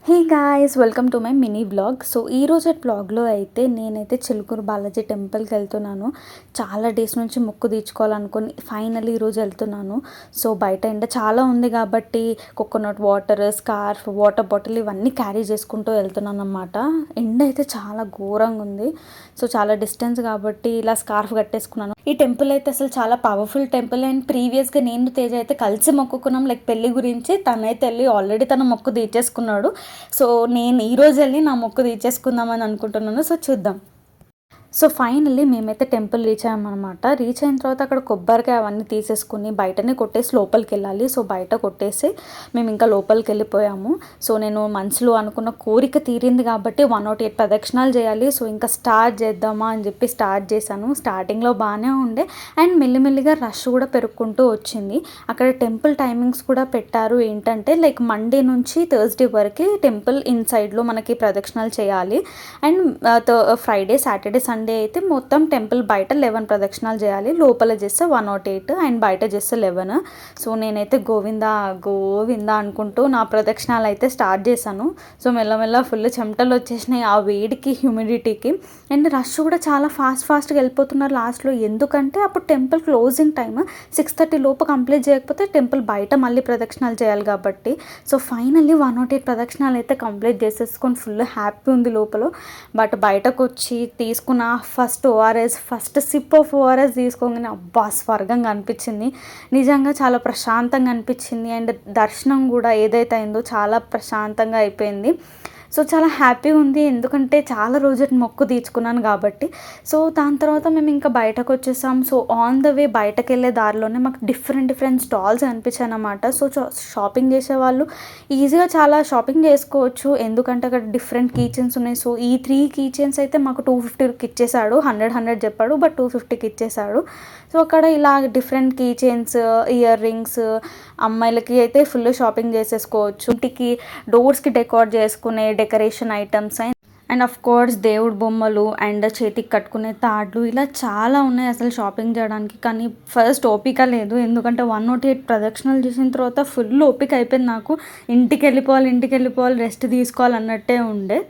Hey guys, welcome to my mini blog. So ఈ రోజు బ్లాగ్లో అయితే నేనైతే చిలుకూరు బాలాజీ టెంపుల్కి వెళ్తున్నాను. చాలా డేస్ నుంచి మొక్కు తీర్చుకోవాలనుకుని ఫైనల్లీ ఈరోజు వెళ్తున్నాను. సో బయట ఎండ చాలా ఉంది కాబట్టి coconut water, scarf, water bottle ఇవన్నీ క్యారీ చేసుకుంటూ వెళ్తున్నాను అనమాట. ఎండ అయితే చాలా ఘోరంగా ఉంది. సో చాలా డిస్టెన్స్ కాబట్టి ఇలా స్కార్ఫ్ కట్టేసుకున్నాను. ఈ టెంపుల్ అయితే అసలు చాలా పవర్ఫుల్ టెంపుల్. అండ్ ప్రీవియస్గా నేను తేజ అయితే కలిసి మొక్కుకున్నాం, లైక్ పెళ్లి గురించి. తనైతే వెళ్ళి ఆల్రెడీ తన మొక్కు తీర్చేసుకున్నాడు. సో నేను ఈరోజు వెళ్ళి నా మొక్కు తీర్చేసుకుందామని అనుకుంటున్నాను. సో చూద్దాం. సో ఫైనల్లీ మేమైతే టెంపుల్ రీచ్ అయ్యామన్నమాట. రీచ్ అయిన తర్వాత అక్కడ కొబ్బరికాయ అవన్నీ తీసేసుకుని బయటనే కొట్టేసి లోపలికి వెళ్ళాలి. సో బయట కొట్టేసి మేము ఇంకా లోపలికి వెళ్ళిపోయాము. సో నేను మనసులో అనుకున్న కోరిక తీరింది కాబట్టి 108 ప్రదక్షిణాలు చేయాలి. సో ఇంకా స్టార్ట్ చేద్దామా అని చెప్పి స్టార్ట్ చేశాను. స్టార్టింగ్లో బాగానే ఉండే అండ్ మెల్లిమెల్లిగా రష్ కూడా పెరుగుకుంటూ వచ్చింది. అక్కడ టెంపుల్ టైమింగ్స్ కూడా పెట్టారు. ఏంటంటే లైక్ మండే నుంచి థర్స్డే వరకు టెంపుల్ ఇన్సైడ్లో మనకి ప్రదక్షిణాలు చేయాలి. అండ్ ఫ్రైడే, సాటర్డే, సండే అయితే మొత్తం టెంపుల్ బయట 11 ప్రదక్షిణాలు చేయాలి. లోపల చేస్తే 108 అండ్ బయట చేస్తే 11. సో నేనైతే గోవిందా గోవిందా అనుకుంటూ నా ప్రదక్షిణాలు అయితే స్టార్ట్ చేశాను. సో మెల్లమెల్ల ఫుల్ చెమటలు వచ్చేసినాయి ఆ వేడికి, హ్యూమిడిటీకి. అండ్ రష్ కూడా చాలా ఫాస్ట్గా వెళ్ళిపోతున్నారు లాస్ట్లో. ఎందుకంటే అప్పుడు టెంపుల్ క్లోజింగ్ టైమ్ 6:30 లోపు కంప్లీట్ చేయకపోతే టెంపుల్ బయట మళ్ళీ ప్రదక్షిణాలు చేయాలి కాబట్టి. సో ఫైనల్లీ 108 ప్రదక్షిణాలు అయితే కంప్లీట్ చేసేసుకొని ఫుల్ హ్యాపీ ఉంది లోపల. బట్ బయటకు వచ్చి తీసుకున్న ఫస్ట్ సిప్ ఆఫ్ ఓఆర్ఎస్ తీసుకోగానే అబ్బా స్వర్గంగా అనిపించింది. నిజంగా చాలా ప్రశాంతంగా అనిపించింది. అండ్ దర్శనం కూడా ఏదైతే అయిందో చాలా ప్రశాంతంగా అయిపోయింది. సో చాలా హ్యాపీగా ఉంది, ఎందుకంటే చాలా రోజులు మొక్కు తీర్చుకున్నాను కాబట్టి. సో దాని తర్వాత మేము ఇంకా బయటకు వచ్చేసాం. సో ఆన్ ద వే బయటకు వెళ్ళే దారిలోనే మాకు డిఫరెంట్ స్టాల్స్ అనిపించాయి అన్నమాట. సో షాపింగ్ చేసేవాళ్ళు ఈజీగా చాలా షాపింగ్ చేసుకోవచ్చు, ఎందుకంటే అక్కడ డిఫరెంట్ కీ చైన్స్ ఉన్నాయి. సో ఈ 3 కీ చైన్స్ అయితే మాకు 250కి ఇచ్చేసాడు. 100 చెప్పాడు, బట్ 250కి ఇచ్చేసాడు. సో అక్కడ ఇలా different key chains, earrings, అమ్మాయిలకి అయితే ఫుల్ షాపింగ్ చేసేసుకోవచ్చు. ఇంటికి డోర్స్కి చేసుకునే decoration items and of course దేవుడు బొమ్మలు అండ్ చేతికి కట్టుకునే తాడ్లు ఇలా చాలా ఉన్నాయి అసలు షాపింగ్ చేయడానికి. కానీ ఫస్ట్ ఓపిక లేదు, ఎందుకంటే 108 ప్రదక్షిణాలు చేసిన తర్వాత ఫుల్ ఓపిక అయిపోయింది నాకు. ఇంటికి వెళ్ళిపోవాలి, రెస్ట్ తీసుకోవాలి అన్నట్టే ఉండే.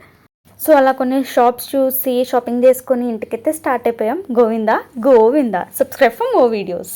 సో అలా కొన్ని షాప్స్ చూసి షాపింగ్ చేసుకొని ఇంటికైతే స్టార్ట్ అయిపోయాం. Govinda subscribe for more videos.